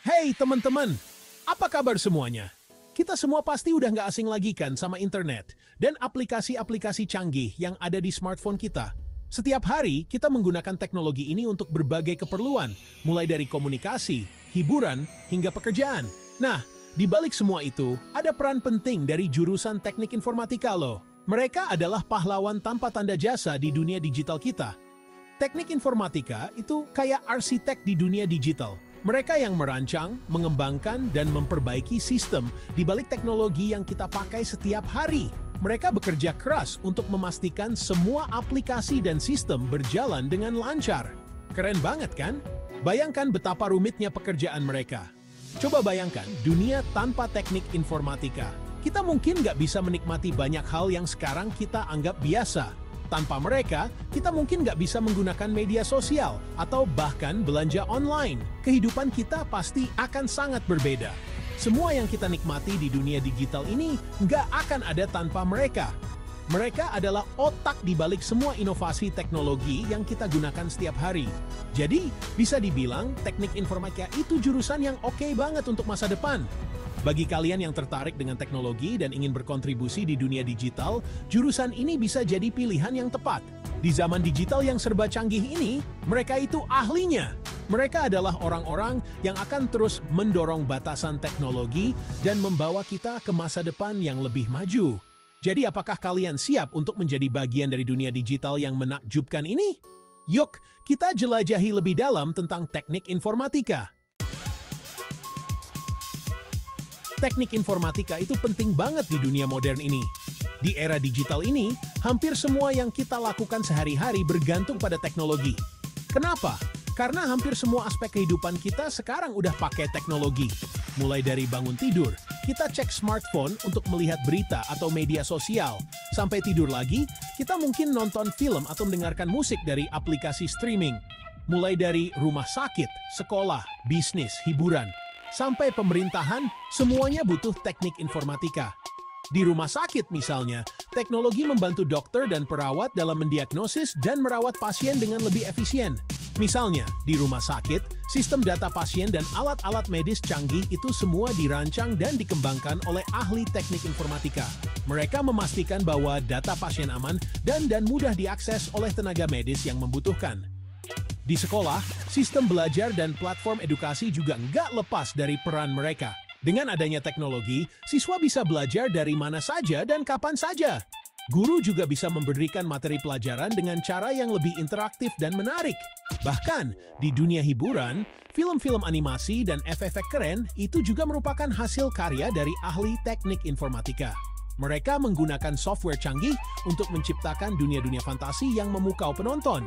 Hey teman-teman, apa kabar semuanya? Kita semua pasti udah nggak asing lagi kan sama internet dan aplikasi-aplikasi canggih yang ada di smartphone kita. Setiap hari kita menggunakan teknologi ini untuk berbagai keperluan, mulai dari komunikasi, hiburan, hingga pekerjaan. Nah, di balik semua itu, ada peran penting dari jurusan teknik informatika loh. Mereka adalah pahlawan tanpa tanda jasa di dunia digital kita. Teknik informatika itu kayak arsitek di dunia digital. Mereka yang merancang, mengembangkan, dan memperbaiki sistem di balik teknologi yang kita pakai setiap hari. Mereka bekerja keras untuk memastikan semua aplikasi dan sistem berjalan dengan lancar. Keren banget kan? Bayangkan betapa rumitnya pekerjaan mereka. Coba bayangkan dunia tanpa teknik informatika. Kita mungkin nggak bisa menikmati banyak hal yang sekarang kita anggap biasa. Tanpa mereka, kita mungkin nggak bisa menggunakan media sosial atau bahkan belanja online. Kehidupan kita pasti akan sangat berbeda. Semua yang kita nikmati di dunia digital ini nggak akan ada tanpa mereka. Mereka adalah otak di balik semua inovasi teknologi yang kita gunakan setiap hari. Jadi, bisa dibilang teknik informatika itu jurusan yang oke banget untuk masa depan. Bagi kalian yang tertarik dengan teknologi dan ingin berkontribusi di dunia digital, jurusan ini bisa jadi pilihan yang tepat. Di zaman digital yang serba canggih ini, mereka itu ahlinya. Mereka adalah orang-orang yang akan terus mendorong batasan teknologi dan membawa kita ke masa depan yang lebih maju. Jadi apakah kalian siap untuk menjadi bagian dari dunia digital yang menakjubkan ini? Yuk, kita jelajahi lebih dalam tentang teknik informatika. Teknik informatika itu penting banget di dunia modern ini. Di era digital ini, hampir semua yang kita lakukan sehari-hari bergantung pada teknologi. Kenapa? Karena hampir semua aspek kehidupan kita sekarang udah pakai teknologi. Mulai dari bangun tidur, kita cek smartphone untuk melihat berita atau media sosial. Sampai tidur lagi, kita mungkin nonton film atau mendengarkan musik dari aplikasi streaming. Mulai dari rumah sakit, sekolah, bisnis, hiburan, sampai pemerintahan, semuanya butuh teknik informatika. Di rumah sakit misalnya, teknologi membantu dokter dan perawat dalam mendiagnosis dan merawat pasien dengan lebih efisien. Misalnya, di rumah sakit, sistem data pasien dan alat-alat medis canggih itu semua dirancang dan dikembangkan oleh ahli teknik informatika. Mereka memastikan bahwa data pasien aman dan mudah diakses oleh tenaga medis yang membutuhkan. Di sekolah, sistem belajar dan platform edukasi juga nggak lepas dari peran mereka. Dengan adanya teknologi, siswa bisa belajar dari mana saja dan kapan saja. Guru juga bisa memberikan materi pelajaran dengan cara yang lebih interaktif dan menarik. Bahkan, di dunia hiburan, film-film animasi dan efek-efek keren itu juga merupakan hasil karya dari ahli teknik informatika. Mereka menggunakan software canggih untuk menciptakan dunia-dunia fantasi yang memukau penonton.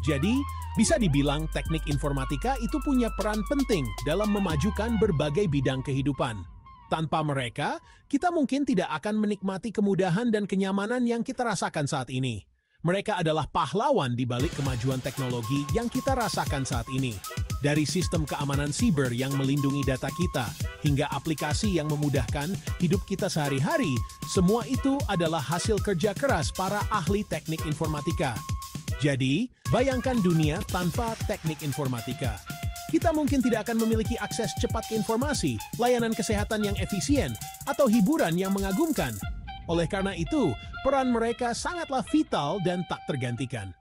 Jadi, bisa dibilang teknik informatika itu punya peran penting dalam memajukan berbagai bidang kehidupan. Tanpa mereka, kita mungkin tidak akan menikmati kemudahan dan kenyamanan yang kita rasakan saat ini. Mereka adalah pahlawan di balik kemajuan teknologi yang kita rasakan saat ini. Dari sistem keamanan siber yang melindungi data kita, hingga aplikasi yang memudahkan hidup kita sehari-hari, semua itu adalah hasil kerja keras para ahli teknik informatika. Jadi, bayangkan dunia tanpa teknik informatika. Kita mungkin tidak akan memiliki akses cepat ke informasi, layanan kesehatan yang efisien, atau hiburan yang mengagumkan. Oleh karena itu, peran mereka sangatlah vital dan tak tergantikan.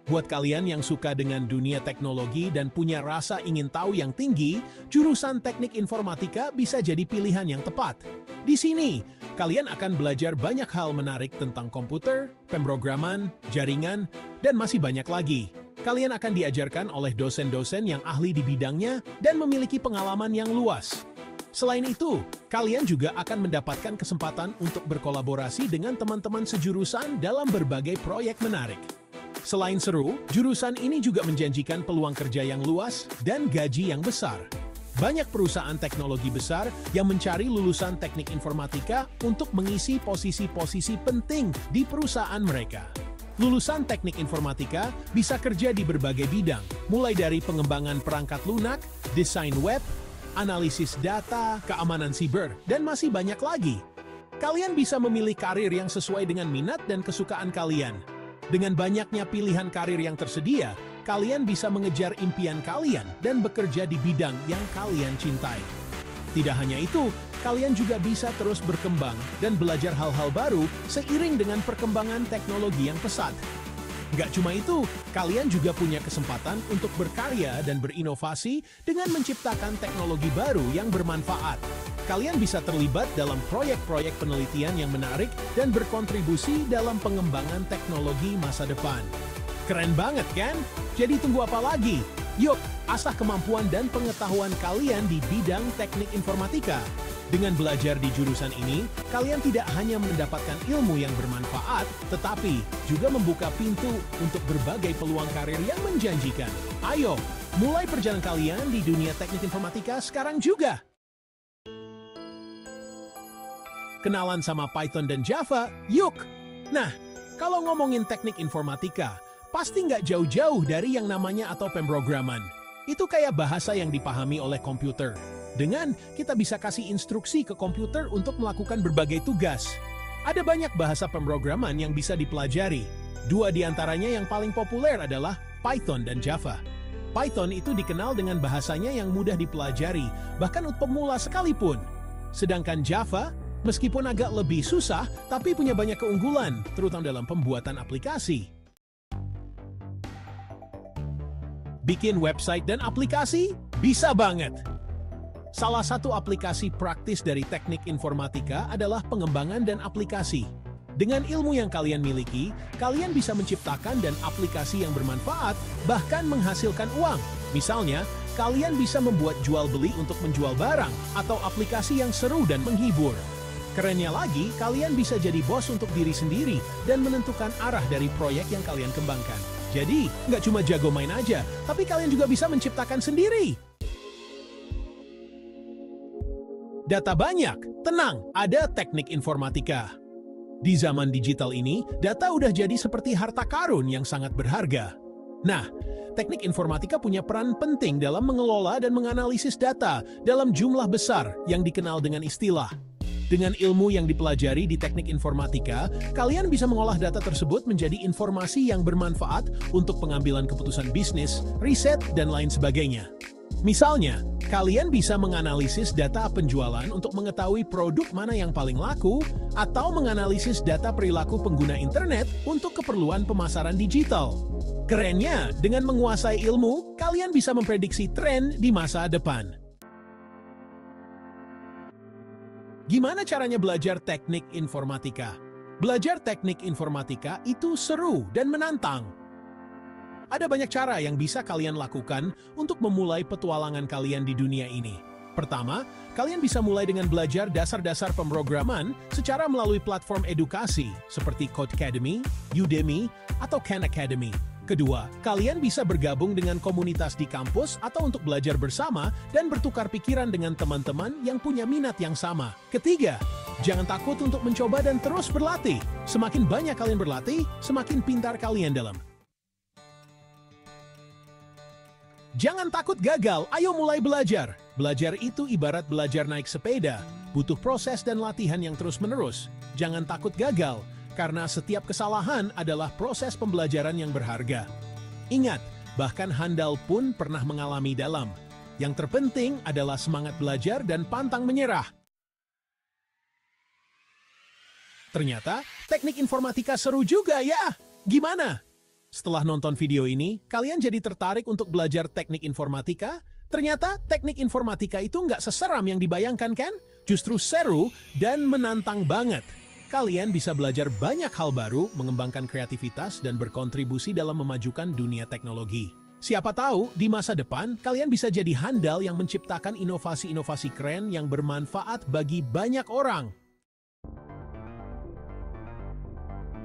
Buat kalian yang suka dengan dunia teknologi dan punya rasa ingin tahu yang tinggi, jurusan teknik informatika bisa jadi pilihan yang tepat. Di sini, kalian akan belajar banyak hal menarik tentang komputer, pemrograman, jaringan, dan masih banyak lagi. Kalian akan diajarkan oleh dosen-dosen yang ahli di bidangnya dan memiliki pengalaman yang luas. Selain itu, kalian juga akan mendapatkan kesempatan untuk berkolaborasi dengan teman-teman sejurusan dalam berbagai proyek menarik. Selain seru, jurusan ini juga menjanjikan peluang kerja yang luas dan gaji yang besar. Banyak perusahaan teknologi besar yang mencari lulusan teknik informatika untuk mengisi posisi-posisi penting di perusahaan mereka. Lulusan teknik informatika bisa kerja di berbagai bidang, mulai dari pengembangan perangkat lunak, desain web, analisis data, keamanan siber, dan masih banyak lagi. Kalian bisa memilih karir yang sesuai dengan minat dan kesukaan kalian. Dengan banyaknya pilihan karir yang tersedia, kalian bisa mengejar impian kalian dan bekerja di bidang yang kalian cintai. Tidak hanya itu, kalian juga bisa terus berkembang dan belajar hal-hal baru seiring dengan perkembangan teknologi yang pesat. Nggak cuma itu, kalian juga punya kesempatan untuk berkarya dan berinovasi dengan menciptakan teknologi baru yang bermanfaat. Kalian bisa terlibat dalam proyek-proyek penelitian yang menarik dan berkontribusi dalam pengembangan teknologi masa depan. Keren banget kan? Jadi tunggu apa lagi? Yuk, asah kemampuan dan pengetahuan kalian di bidang teknik informatika. Dengan belajar di jurusan ini, kalian tidak hanya mendapatkan ilmu yang bermanfaat, tetapi juga membuka pintu untuk berbagai peluang karir yang menjanjikan. Ayo, mulai perjalanan kalian di dunia teknik informatika sekarang juga! Kenalan sama Python dan Java, yuk! Nah, kalau ngomongin teknik informatika, pasti nggak jauh-jauh dari yang namanya atau pemrograman. Itu kayak bahasa yang dipahami oleh komputer. Dengan kita bisa kasih instruksi ke komputer untuk melakukan berbagai tugas. Ada banyak bahasa pemrograman yang bisa dipelajari. Dua di antaranya yang paling populer adalah Python dan Java. Python itu dikenal dengan bahasanya yang mudah dipelajari, bahkan untuk pemula sekalipun. Sedangkan Java, meskipun agak lebih susah, tapi punya banyak keunggulan, terutama dalam pembuatan aplikasi. Bikin website dan aplikasi? Bisa banget! Salah satu aplikasi praktis dari teknik informatika adalah pengembangan dan aplikasi. Dengan ilmu yang kalian miliki, kalian bisa menciptakan dan aplikasi yang bermanfaat, bahkan menghasilkan uang. Misalnya, kalian bisa membuat jual beli untuk menjual barang, atau aplikasi yang seru dan menghibur. Kerennya lagi, kalian bisa jadi bos untuk diri sendiri dan menentukan arah dari proyek yang kalian kembangkan. Jadi, nggak cuma jago main aja, tapi kalian juga bisa menciptakan sendiri. Data banyak, tenang, ada teknik informatika. Di zaman digital ini, data udah jadi seperti harta karun yang sangat berharga. Nah, teknik informatika punya peran penting dalam mengelola dan menganalisis data dalam jumlah besar yang dikenal dengan istilah. Dengan ilmu yang dipelajari di teknik informatika, kalian bisa mengolah data tersebut menjadi informasi yang bermanfaat untuk pengambilan keputusan bisnis, riset, dan lain sebagainya. Misalnya, kalian bisa menganalisis data penjualan untuk mengetahui produk mana yang paling laku, atau menganalisis data perilaku pengguna internet untuk keperluan pemasaran digital. Kerennya, dengan menguasai ilmu, kalian bisa memprediksi tren di masa depan. Gimana caranya belajar teknik informatika? Belajar teknik informatika itu seru dan menantang. Ada banyak cara yang bisa kalian lakukan untuk memulai petualangan kalian di dunia ini. Pertama, kalian bisa mulai dengan belajar dasar-dasar pemrograman secara melalui platform edukasi seperti Codecademy, Udemy, atau Khan Academy. Kedua, kalian bisa bergabung dengan komunitas di kampus atau untuk belajar bersama dan bertukar pikiran dengan teman-teman yang punya minat yang sama. Ketiga, jangan takut untuk mencoba dan terus berlatih. Semakin banyak kalian berlatih, semakin pintar kalian dalam. Jangan takut gagal, ayo mulai belajar. Belajar itu ibarat belajar naik sepeda, butuh proses dan latihan yang terus-menerus. Jangan takut gagal, karena setiap kesalahan adalah proses pembelajaran yang berharga. Ingat, bahkan handal pun pernah mengalami dalam. Yang terpenting adalah semangat belajar dan pantang menyerah. Ternyata, teknik informatika seru juga ya. Gimana? Setelah nonton video ini, kalian jadi tertarik untuk belajar teknik informatika? Ternyata teknik informatika itu nggak seseram yang dibayangkan kan? Justru seru dan menantang banget. Kalian bisa belajar banyak hal baru, mengembangkan kreativitas, dan berkontribusi dalam memajukan dunia teknologi. Siapa tahu, di masa depan, kalian bisa jadi handal yang menciptakan inovasi-inovasi keren yang bermanfaat bagi banyak orang.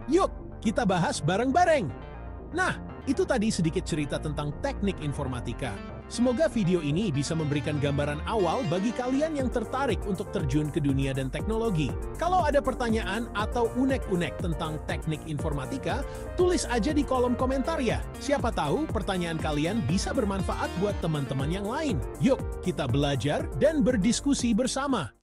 Yuk, kita bahas bareng-bareng! Nah, itu tadi sedikit cerita tentang teknik informatika. Semoga video ini bisa memberikan gambaran awal bagi kalian yang tertarik untuk terjun ke dunia dan teknologi. Kalau ada pertanyaan atau unek-unek tentang teknik informatika, tulis aja di kolom komentar ya. Siapa tahu pertanyaan kalian bisa bermanfaat buat teman-teman yang lain. Yuk, kita belajar dan berdiskusi bersama.